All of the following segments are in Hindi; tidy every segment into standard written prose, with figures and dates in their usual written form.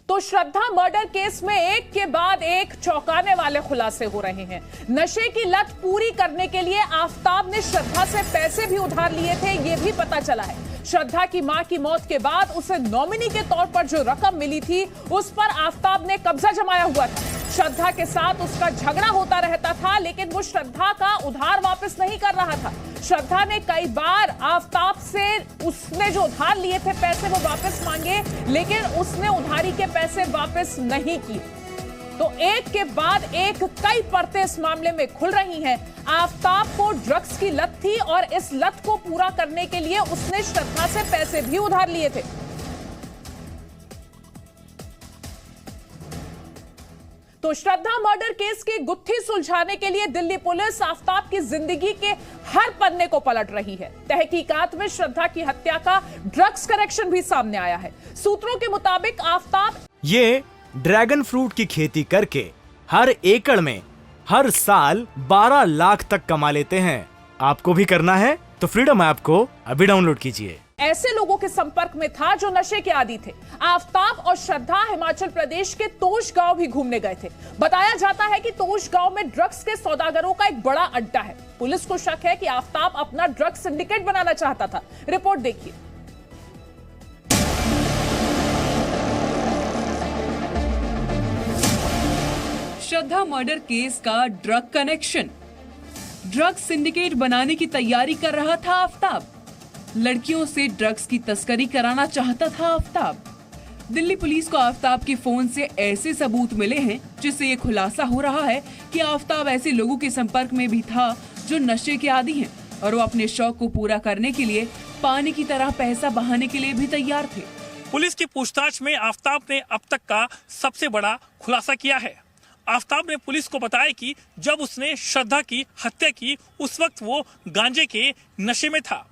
तो श्रद्धा मर्डर केस में एक के बाद एक चौंकाने वाले खुलासे हो रहे हैं। नशे की लत पूरी करने के लिए आफताब ने श्रद्धा से पैसे भी उधार लिए थे, यह भी पता चला है। श्रद्धा की मां की मौत के बाद उसे नॉमिनी के तौर पर जो रकम मिली थी उस पर आफताब ने कब्जा जमाया हुआ था। श्रद्धा के साथ उसका झगड़ा होता रहता था, लेकिन वो श्रद्धा का उधार वापस नहीं कर रहा था। श्रद्धा ने कई बार आफताब से उसने जो उधार लिए थे पैसे वो वापस मांगे, लेकिन उसने उधारी के पैसे वापस नहीं किए। तो एक के बाद एक कई परतें इस मामले में खुल रही हैं। आफताब को ड्रग्स की लत थी और इस लत को पूरा करने के लिए उसने श्रद्धा से पैसे भी उधार लिए थे। तो श्रद्धा मर्डर केस की गुत्थी सुलझाने के लिए दिल्ली पुलिस आफताब की जिंदगी के हर पन्ने को पलट रही है। तहकीकात में श्रद्धा की हत्या का ड्रग्स कनेक्शन भी सामने आया है। सूत्रों के मुताबिक आफताब ये ड्रैगन फ्रूट की खेती करके हर एकड़ में हर साल 12 लाख तक कमा लेते हैं। आपको भी करना है तो फ्रीडम ऐप को अभी डाउनलोड कीजिए। ऐसे लोगों के संपर्क में था जो नशे के आदी थे। आफताब और श्रद्धा हिमाचल प्रदेश के तोश गांव भी घूमने गए थे। बताया जाता है कि तोश गांव में ड्रग्स के सौदागरों का एक बड़ा अड्डा है। पुलिस को शक है कि आफताब अपना ड्रग्स सिंडिकेट बनाना चाहता था। रिपोर्ट देखिए। श्रद्धा मर्डर केस का ड्रग कनेक्शन। ड्रग्स सिंडिकेट बनाने की तैयारी कर रहा था आफताब। लड़कियों से ड्रग्स की तस्करी कराना चाहता था आफताब। दिल्ली पुलिस को आफताब के फोन से ऐसे सबूत मिले हैं जिससे ये खुलासा हो रहा है कि आफताब ऐसे लोगों के संपर्क में भी था जो नशे के आदी हैं और वो अपने शौक को पूरा करने के लिए पानी की तरह पैसा बहाने के लिए भी तैयार थे। पुलिस की पूछताछ में आफताब ने अब तक का सबसे बड़ा खुलासा किया है। आफताब ने पुलिस को बताया कि जब उसने श्रद्धा की हत्या की उस वक्त वो गांजे के नशे में था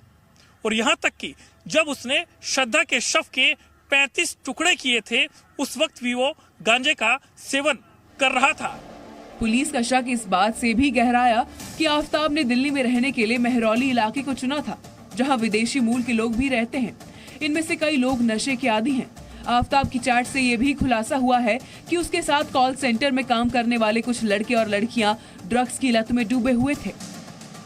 और यहाँ तक कि जब उसने श्रद्धा के शव के 35 टुकड़े किए थे उस वक्त भी वो गांजे का सेवन कर रहा था। पुलिस का शक इस बात से भी गहराया कि आफताब ने दिल्ली में रहने के लिए मेहरौली इलाके को चुना था, जहां विदेशी मूल के लोग भी रहते हैं। इनमें से कई लोग नशे के आदी हैं। आफताब की चैट से ये भी खुलासा हुआ है कि उसके साथ कॉल सेंटर में काम करने वाले कुछ लड़के और लड़कियां ड्रग्स की लत में डूबे हुए थे।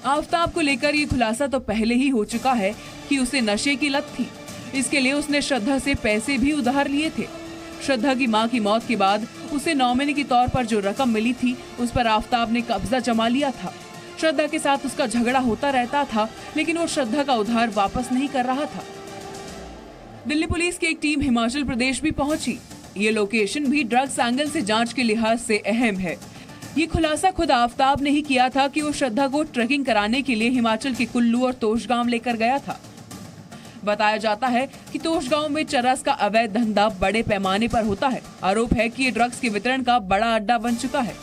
आफताब को लेकर ये खुलासा तो पहले ही हो चुका है कि उसे नशे की लत थी। इसके लिए उसने श्रद्धा से पैसे भी उधार लिए थे। श्रद्धा की मां की मौत के बाद उसे नॉमिनी के तौर पर जो रकम मिली थी उस पर आफताब ने कब्जा जमा लिया था। श्रद्धा के साथ उसका झगड़ा होता रहता था, लेकिन वो श्रद्धा का उधार वापस नहीं कर रहा था। दिल्ली पुलिस की एक टीम हिमाचल प्रदेश भी पहुंची। ये लोकेशन भी ड्रग्स एंगल से जांच के लिहाज से अहम है। ये खुलासा खुद आफताब ने ही किया था कि वो श्रद्धा को ट्रैकिंग कराने के लिए हिमाचल के कुल्लू और तोश गांव लेकर गया था। बताया जाता है कि तोश गांव में चरस का अवैध धंधा बड़े पैमाने पर होता है। आरोप है कि ये ड्रग्स के वितरण का बड़ा अड्डा बन चुका है।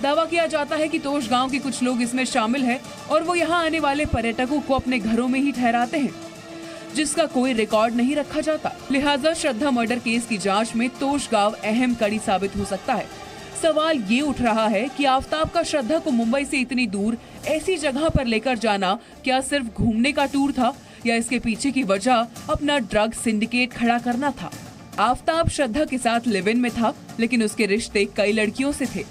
दावा किया जाता है कि तोश गांव के कुछ लोग इसमें शामिल हैं और वो यहाँ आने वाले पर्यटकों को अपने घरों में ही ठहराते हैं, जिसका कोई रिकॉर्ड नहीं रखा जाता। लिहाजा श्रद्धा मर्डर केस की जांच में तोश गांव अहम कड़ी साबित हो सकता है। सवाल ये उठ रहा है कि आफताब का श्रद्धा को मुंबई से इतनी दूर ऐसी जगह पर लेकर जाना क्या सिर्फ घूमने का टूर था या इसके पीछे की वजह अपना ड्रग सिंडिकेट खड़ा करना था। आफताब श्रद्धा के साथ लिव इन में था, लेकिन उसके रिश्ते कई लड़कियों से थे।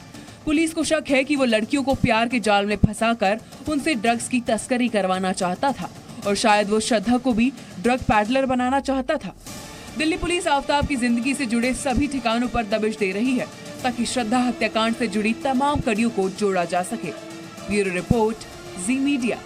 पुलिस को शक है कि वो लड़कियों को प्यार के जाल में फंसाकर उनसे ड्रग्स की तस्करी करवाना चाहता था और शायद वो श्रद्धा को भी ड्रग पैडलर बनाना चाहता था। दिल्ली पुलिस आफताब की जिंदगी से जुड़े सभी ठिकानों पर दबिश दे रही है ताकि श्रद्धा हत्याकांड से जुड़ी तमाम कड़ियों को जोड़ा जा सके। ब्यूरो रिपोर्ट, जी मीडिया।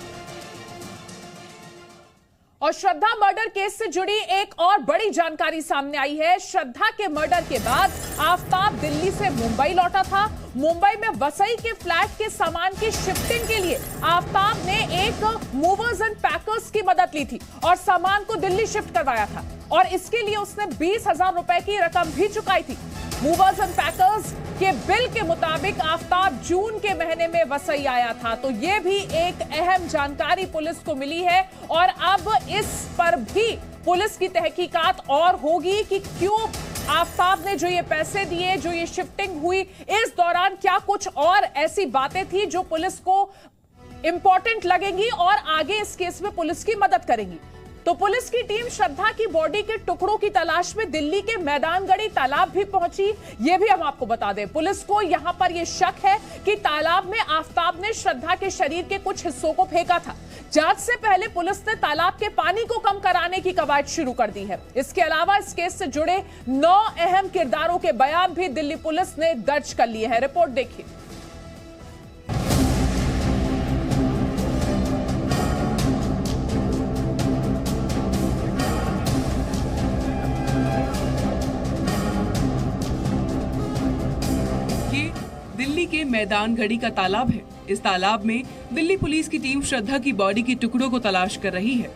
और श्रद्धा मर्डर केस से जुड़ी एक और बड़ी जानकारी सामने आई है। श्रद्धा के मर्डर के बाद आफताब दिल्ली से मुंबई लौटा था। मुंबई में वसई के फ्लैट के सामान की शिफ्टिंग के लिए आफताब ने एक मूवर्स एंड पैकर्स की मदद ली थी और सामान को दिल्ली शिफ्ट करवाया था और इसके लिए उसने 20,000 रुपए की रकम भी चुकाई थी। मूवर्स एंड पैकर्स के बिल के मुताबिक आफताब जून के महीने में वसई आया था। तो ये भी एक अहम जानकारी पुलिस को मिली है और अब इस पर भी पुलिस की तहकीकात और होगी कि क्यों आफताब ने जो ये पैसे दिए, जो ये शिफ्टिंग हुई, इस दौरान क्या कुछ और ऐसी बातें थी जो पुलिस को इंपॉर्टेंट लगेंगी और आगे इस केस में पुलिस की मदद करेंगी। तो पुलिस की टीम श्रद्धा की बॉडी के टुकड़ों की तलाश में दिल्ली के मैदानगढ़ी तालाब भी पहुंची। यह भी हम आपको बता दें, पुलिस को यहां पर यह शक है कि तालाब में आफताब ने श्रद्धा के शरीर के कुछ हिस्सों को फेंका था। जांच से पहले पुलिस ने तालाब के पानी को कम कराने की कवायद शुरू कर दी है। इसके अलावा इस केस से जुड़े 9 अहम किरदारों के बयान भी दिल्ली पुलिस ने दर्ज कर लिए हैं। रिपोर्ट देखिए। दिल्ली के मैदानगढ़ी का तालाब है। इस तालाब में दिल्ली पुलिस की टीम श्रद्धा की बॉडी के टुकड़ों को तलाश कर रही है,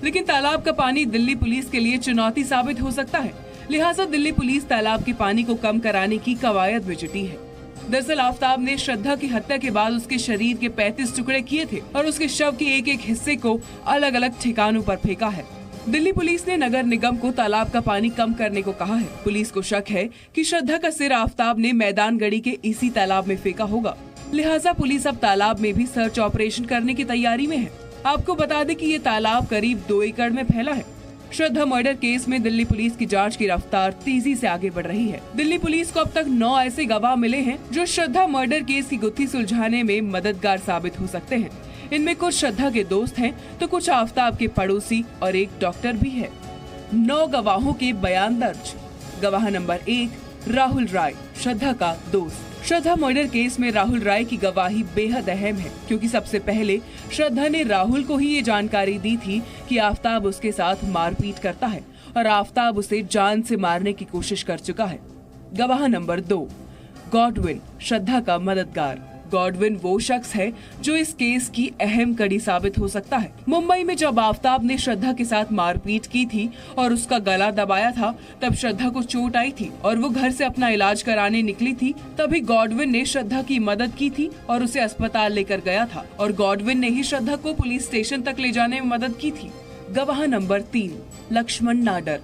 लेकिन तालाब का पानी दिल्ली पुलिस के लिए चुनौती साबित हो सकता है। लिहाजा दिल्ली पुलिस तालाब के पानी को कम कराने की कवायद में जुटी है। दरअसल आफताब ने श्रद्धा की हत्या के बाद उसके शरीर के 35 टुकड़े किए थे और उसके शव के एक एक हिस्से को अलग अलग ठिकानों पर फेंका है। दिल्ली पुलिस ने नगर निगम को तालाब का पानी कम करने को कहा है। पुलिस को शक है कि श्रद्धा का सिर आफताब ने मैदानगढ़ी के इसी तालाब में फेंका होगा। लिहाजा पुलिस अब तालाब में भी सर्च ऑपरेशन करने की तैयारी में है। आपको बता दें कि ये तालाब करीब 2 एकड़ में फैला है। श्रद्धा मर्डर केस में दिल्ली पुलिस की जांच की रफ्तार तेजी से आगे बढ़ रही है। दिल्ली पुलिस को अब तक 9 ऐसे गवाह मिले हैं जो श्रद्धा मर्डर केस की गुत्थी सुलझाने में मददगार साबित हो सकते हैं। इनमें कुछ श्रद्धा के दोस्त हैं तो कुछ आफताब के पड़ोसी और एक डॉक्टर भी है। 9 गवाहों के बयान दर्ज। गवाह नंबर 1 राहुल राय, श्रद्धा का दोस्त। श्रद्धा मर्डर केस में राहुल राय की गवाही बेहद अहम है, क्योंकि सबसे पहले श्रद्धा ने राहुल को ही ये जानकारी दी थी कि आफताब उसके साथ मारपीट करता है और आफताब उसे जान से मारने की कोशिश कर चुका है। गवाह नंबर 2 गॉडविन, श्रद्धा का मददगार। गॉडविन वो शख्स है जो इस केस की अहम कड़ी साबित हो सकता है। मुंबई में जब आफताब ने श्रद्धा के साथ मारपीट की थी और उसका गला दबाया था, तब श्रद्धा को चोट आई थी और वो घर से अपना इलाज कराने निकली थी। तभी गॉडविन ने श्रद्धा की मदद की थी और उसे अस्पताल लेकर गया था और गॉडविन ने ही श्रद्धा को पुलिस स्टेशन तक ले जाने में मदद की थी। गवाह नंबर 3 लक्ष्मण नाडर,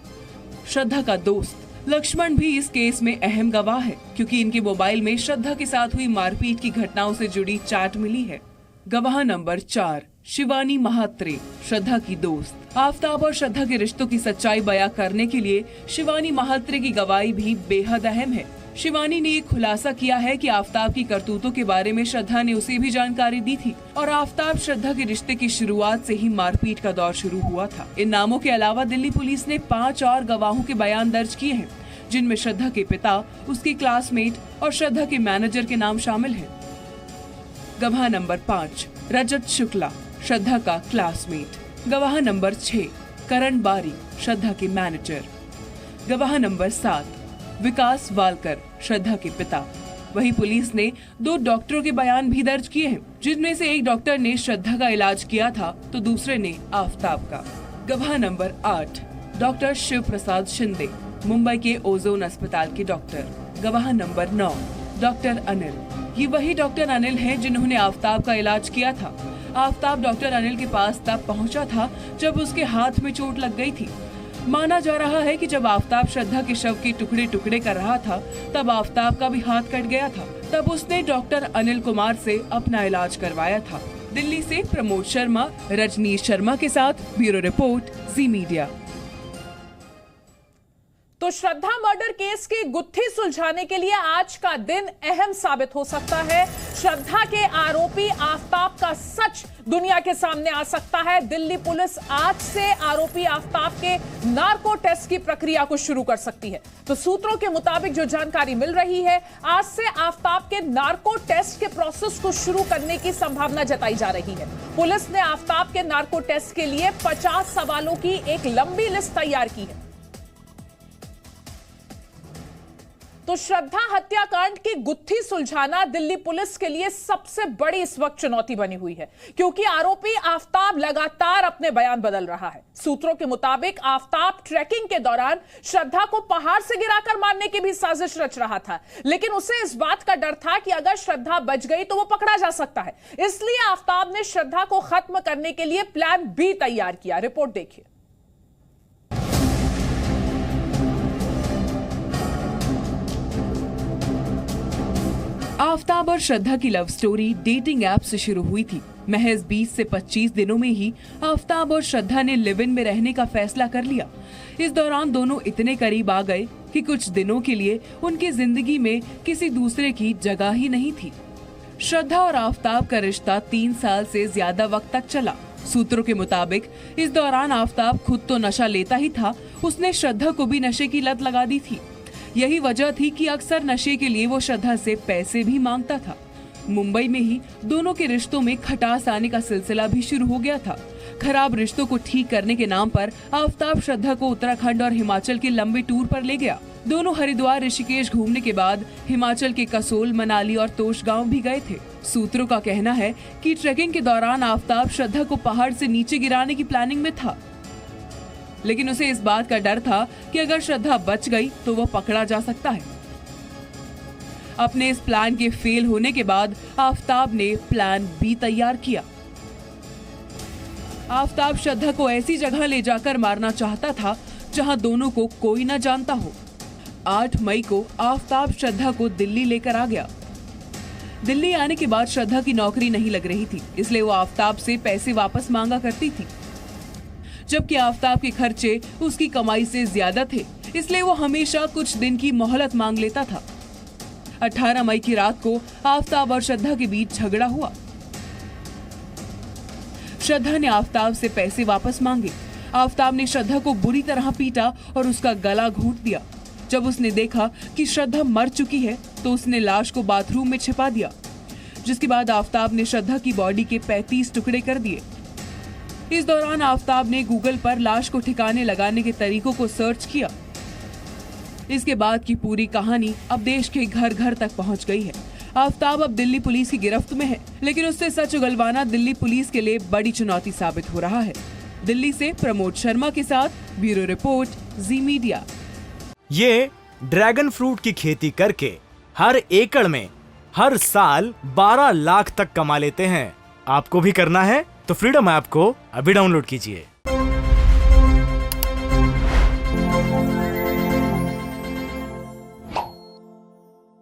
श्रद्धा का दोस्त। लक्ष्मण भी इस केस में अहम गवाह है, क्योंकि इनके मोबाइल में श्रद्धा के साथ हुई मारपीट की घटनाओं से जुड़ी चैट मिली है। गवाह नंबर 4 शिवानी महात्रे, श्रद्धा की दोस्त। आफताब और श्रद्धा के रिश्तों की सच्चाई बयां करने के लिए शिवानी महात्रे की गवाही भी बेहद अहम है। शिवानी ने ये खुलासा किया है कि आफताब की करतूतों के बारे में श्रद्धा ने उसे भी जानकारी दी थी और आफताब श्रद्धा के रिश्ते की शुरुआत से ही मारपीट का दौर शुरू हुआ था। इन नामों के अलावा दिल्ली पुलिस ने 5 और गवाहों के बयान दर्ज किए हैं, जिनमें श्रद्धा के पिता, उसके क्लासमेट और श्रद्धा के मैनेजर के नाम शामिल हैं। गवाह नंबर 5 रजत शुक्ला, श्रद्धा का क्लासमेट। गवाह नंबर 6 करण बारी, श्रद्धा के मैनेजर। गवाह नंबर 7 विकास वालकर, श्रद्धा के पिता। वहीं पुलिस ने 2 डॉक्टरों के बयान भी दर्ज किए हैं, जिनमें से एक डॉक्टर ने श्रद्धा का इलाज किया था तो दूसरे ने आफताब का। गवाह नंबर 8 डॉक्टर शिव प्रसाद शिंदे, मुंबई के ओजोन अस्पताल के डॉक्टर। गवाह नंबर 9 डॉक्टर अनिल। ये वही डॉक्टर अनिल हैं जिन्होंने आफताब का इलाज किया था। आफताब डॉक्टर अनिल के पास तब पहुंचा था जब उसके हाथ में चोट लग गई थी। माना जा रहा है कि जब आफताब श्रद्धा के शव के टुकड़े टुकड़े कर रहा था, तब आफताब का भी हाथ कट गया था। तब उसने डॉक्टर अनिल कुमार से अपना इलाज करवाया था। दिल्ली से प्रमोद शर्मा, रजनीश शर्मा के साथ ब्यूरो रिपोर्ट, जी मीडिया। तो श्रद्धा मर्डर केस की गुत्थी सुलझाने के लिए आज का दिन अहम साबित हो सकता है। श्रद्धा के आरोपी आफताब का सच दुनिया के सामने आ सकता है। दिल्ली पुलिस आज से आरोपी आफताब के नार्को टेस्ट की प्रक्रिया को शुरू कर सकती है। तो सूत्रों के मुताबिक जो जानकारी मिल रही है, आज से आफताब के नार्को टेस्ट के प्रोसेस को शुरू करने की संभावना जताई जा रही है। पुलिस ने आफताब के नार्को टेस्ट के लिए 50 सवालों की एक लंबी लिस्ट तैयार की है। तो श्रद्धा हत्याकांड की गुत्थी सुलझाना दिल्ली पुलिस के लिए सबसे बड़ी इस वक्त चुनौती बनी हुई है, क्योंकि आरोपी आफताब लगातार अपने बयान बदल रहा है। सूत्रों के मुताबिक आफताब ट्रैकिंग के दौरान श्रद्धा को पहाड़ से गिराकर मारने की भी साजिश रच रहा था, लेकिन उसे इस बात का डर था कि अगर श्रद्धा बच गई तो वो पकड़ा जा सकता है। इसलिए आफताब ने श्रद्धा को खत्म करने के लिए प्लान बी तैयार किया। रिपोर्ट देखिए। आफताब और श्रद्धा की लव स्टोरी डेटिंग ऐप से शुरू हुई थी। महज 20 से 25 दिनों में ही आफताब और श्रद्धा ने लिव इन में रहने का फैसला कर लिया। इस दौरान दोनों इतने करीब आ गए कि कुछ दिनों के लिए उनकी जिंदगी में किसी दूसरे की जगह ही नहीं थी। श्रद्धा और आफताब का रिश्ता 3 साल से ज्यादा वक्त तक चला। सूत्रों के मुताबिक इस दौरान आफताब खुद तो नशा लेता ही था, उसने श्रद्धा को भी नशे की लत लगा दी थी। यही वजह थी कि अक्सर नशे के लिए वो श्रद्धा से पैसे भी मांगता था। मुंबई में ही दोनों के रिश्तों में खटास आने का सिलसिला भी शुरू हो गया था। खराब रिश्तों को ठीक करने के नाम पर आफताब श्रद्धा को उत्तराखंड और हिमाचल के लंबे टूर पर ले गया। दोनों हरिद्वार ऋषिकेश घूमने के बाद हिमाचल के कसोल, मनाली और तोश गांव भी गए थे। सूत्रों का कहना है कि ट्रेकिंग के दौरान आफताब श्रद्धा को पहाड़ से नीचे गिराने की प्लानिंग में था, लेकिन उसे इस बात का डर था कि अगर श्रद्धा बच गई तो वह पकड़ा जा सकता है। अपने इस प्लान के फेल होने के बाद आफताब ने प्लान बी तैयार किया। आफताब श्रद्धा को ऐसी जगह ले जाकर मारना चाहता था जहां दोनों को कोई न जानता हो। 8 मई को आफताब श्रद्धा को दिल्ली लेकर आ गया। दिल्ली आने के बाद श्रद्धा की नौकरी नहीं लग रही थी, इसलिए वो आफताब से पैसे वापस मांगा करती थी, जबकि आफताब के खर्चे उसकी कमाई से ज्यादा थे, इसलिए वो हमेशा कुछ दिन की मोहलत मांग लेता था। 18 मई की रात को आफताब और श्रद्धा के बीच झगड़ा हुआ। श्रद्धा ने आफताब से पैसे वापस मांगे। आफताब ने श्रद्धा को बुरी तरह पीटा और उसका गला घोंट दिया। जब उसने देखा कि श्रद्धा मर चुकी है तो उसने लाश को बाथरूम में छिपा दिया, जिसके बाद आफताब ने श्रद्धा की बॉडी के 35 टुकड़े कर दिए। इस दौरान आफताब ने गूगल पर लाश को ठिकाने लगाने के तरीकों को सर्च किया। इसके बाद की पूरी कहानी अब देश के घर घर तक पहुंच गई है। आफताब अब दिल्ली पुलिस की गिरफ्त में है, लेकिन उससे सच उगलवाना दिल्ली पुलिस के लिए बड़ी चुनौती साबित हो रहा है। दिल्ली से प्रमोद शर्मा के साथ ब्यूरो रिपोर्ट, जी मीडिया। ये ड्रैगन फ्रूट की खेती करके हर एकड़ में हर साल 12 लाख तक कमा लेते हैं। आपको भी करना है तो फ्रीडम ऐप को अभी डाउनलोड कीजिए।